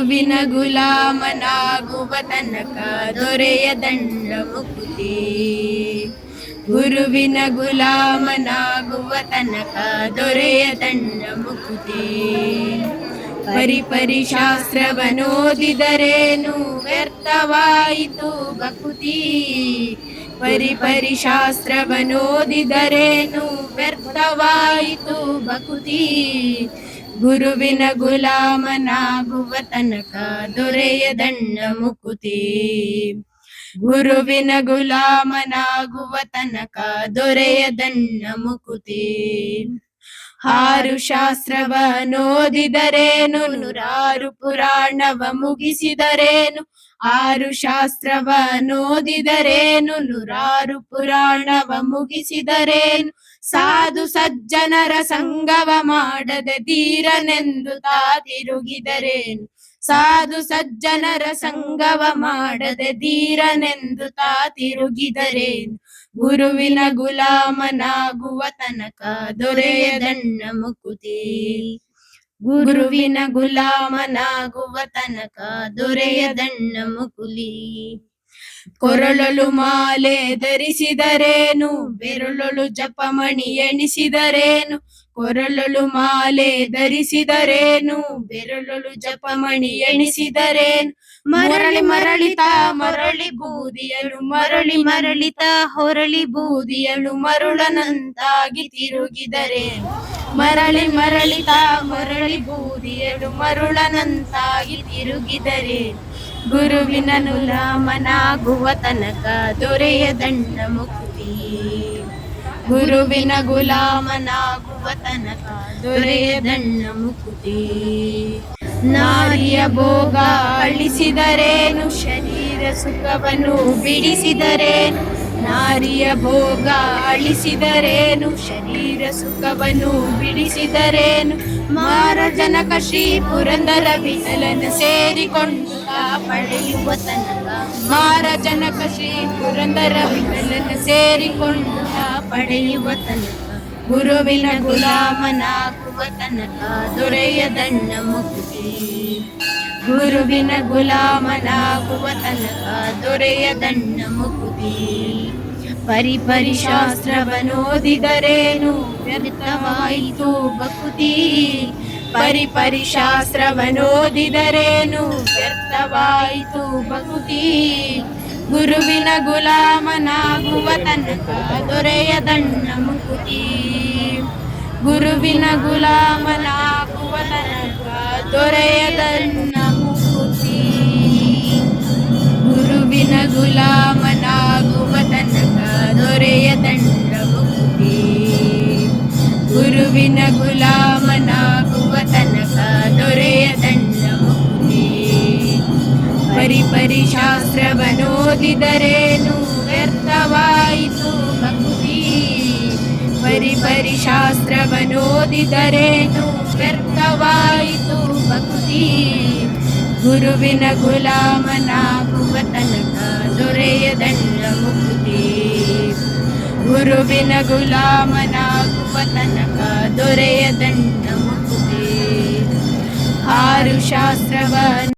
ಗುರುವಿನ ಗುಲಾಮನಾಗುವ ತನಕ ದೊರೆಯದಂಡ ಮುಕುತಿ. ಗುರುವಿನ ಗುಲಾಮನಾಗುವ ತನಕ ದೊರೆಯದಂಡ ಮುಕುತಿ. ಪರಿಪರಿ ಶಾಸ್ತ್ರವನೋದಿದರೇನು ವ್ಯರ್ಥವಾಯಿತು ಭಕುತಿ. ಪರಿಪರಿ ಶಾಸ್ತ್ರವನೋದಿದರೇನು ವ್ಯರ್ಥವಾಯಿತು ಭಕುತಿ. ಗುರುವಿನ ಗುಲಾಮನಾಗುವ ತನಕ ದೊರೆಯದಣ್ಣ ಮುಕುತಿ. ಗುರುವಿನ ಗುಲಾಮನಾಗುವ ತನಕ ದೊರೆಯದಣ್ಣ ಮುಕುತಿ. 6 ಶಾಸ್ತ್ರವನೋದಿದರೇನು 100 ಪುರಾಣವ ಮುಗಿಸಿದರೇನು. 6 ಶಾಸ್ತ್ರವನೋದಿದರೇನು 100 ಪುರಾಣವ ಮುಗಿಸಿದರೇನು. ಸಾಧು ಸಜ್ಜನರ ಸಂಗವ ಮಾಡದೆ ಧೀರನೆಂದು ತಾ ತಿರುಗಿದರೇನು. ಸಾಧು ಸಜ್ಜನರ ಸಂಗವ ಮಾಡದೆ ಧೀರನೆಂದು ತಾ ತಿರುಗಿದರೇನು. ಗುರುವಿನ ಗುಲಾಮನಾಗುವ ತನಕ ದೊರೆಯದಣ್ಣ ಮುಕುತಿ. ಗುರುವಿನ ಗುಲಾಮನಾಗುವ ತನಕ ದೊರೆಯದಣ್ಣ ಮುಕುಲಿ. ಕೊರಳಲು ಮಾಲೆ ಧರಿಸಿದರೇನು ಬೆರಳಲು ಜಪಮಣಿ ಎಣಿಸಿದರೇನು. ಕೊರಳಲು ಮಾಲೆ ಧರಿಸಿದರೇನು ಬೆರಳಲು ಜಪಮಣಿ ಎಣಿಸಿದರೇನು. ಮರಳಿ ಮರಳಿತ ಮರಳಿ ಬೂದಿಯಳು ಮರಳಿ ಮರಳಿತ ಹೊರಳಿ ಬೂದಿಯಳು ಮರುಳನಂತಾಗಿ ತಿರುಗಿದರೇನು. ಮರಳಿ ಮರಳಿತ ಮರಳಿ ಬೂದಿಯಳು ಮರುಳನಂತಾಗಿ ತಿರುಗಿದರೇನು. ಗುರುವಿನ ಗುಲಾಮನಾಗುವ ತನಕ ದೊರೆಯದಣ್ಣ ಮುಕುತಿ. ಗುರುವಿನ ಗುಲಾಮನಾಗುವ ತನಕ ದೊರೆಯದಣ್ಣ ಮುಕುತಿ. ನಾರಿಯ ಭೋಗ ಅಳಿಸಿದರೇನು ಶರೀರ ಸುಖವನ್ನು ಬಿಡಿಸಿದರೇನು. ನಾರಿಯ ಭೋಗ ಅಳಿಸಿದರೇನು ಶರೀರ ಸುಖವನ್ನು ಬಿಡಿಸಿದರೇನು. ಮಾರಜನಕ ಶ್ರೀ ಪುರಂದರ ವಿಠಲನ ಸೇರಿಕೊಂಡು ಪಡೆಯುವ ತನಕ. ಮಾರಜನಕ ಶ್ರೀ ಪುರಂದರ ವಿಠಲನ ಸೇರಿಕೊಂಡು ಪಡೆಯುವ ತನಕ. ಗುರುವಿನ ಗುಲಾಮನಾಗುವ ತನಕ ದೊರೆಯದಣ್ಣ ಮುಕುತಿ. ಗುರುವಿನ ಗುಲಾಮನಾಗುವ ತನಕ ದೊರೆಯದಣ್ಣ ಮುಕುತಿ. ಪರಿಪರಿ ಶಾಸ್ತ್ರವನೋದಿದರೇನು ವ್ಯರ್ಥವಾಯಿತು ಭಕುತಿ. ಪರಿಪರಿ ಶಾಸ್ತ್ರವನೋದಿದರೇನು ವ್ಯರ್ಥವಾಯಿತು ಭಕುತಿ. ಗುರುವಿನ ಗುಲಾಮನಾಗುವ ತನಕ ದೊರೆಯದಣ್ಣ ಮುಕುತಿ. ಗುರುವಿನ ಗುಲಾಮನಾಗುವ ತನಕ ದೊರೆಯದಣ್ಣ ಮುಕುತಿ. ಗುರುವಿನ ಗುಲಾಮನಾಗುವ ತನಕ ದೊರೆಯದಣ್ಣ ಮುಕುತಿ. ಗುರುವಿನ ಗುಲಾಮನಾಗುವ ತನಕ ದೊರೆಯದಣ್ಣ ಮುಕುತಿ. ಪರಿಪರಿ ಶಾಸ್ತ್ರವನೋದಿದರೇನು ವ್ಯರ್ಥವಾಯಿತು ಭಕುತಿ. ಪರಿಪರಿ ಶಾಸ್ತ್ರವನೋದಿದರೇನು ವ್ಯರ್ಥವಾಯಿತು ಭಕುತಿ. ಗುರುವಿನ ಗುಲಾಮನಾಗುವ ತನಕ ದೊರೆಯದಣ್ಣ ಮುಕುತಿ. ಗುರುವಿನ ಗುಲಾಮನಾಗುವ ತನಕ ದೊರೆಯದಣ್ಣ ಮುಕುತಿ. 6 ಶಾಸ್ತ್ರವ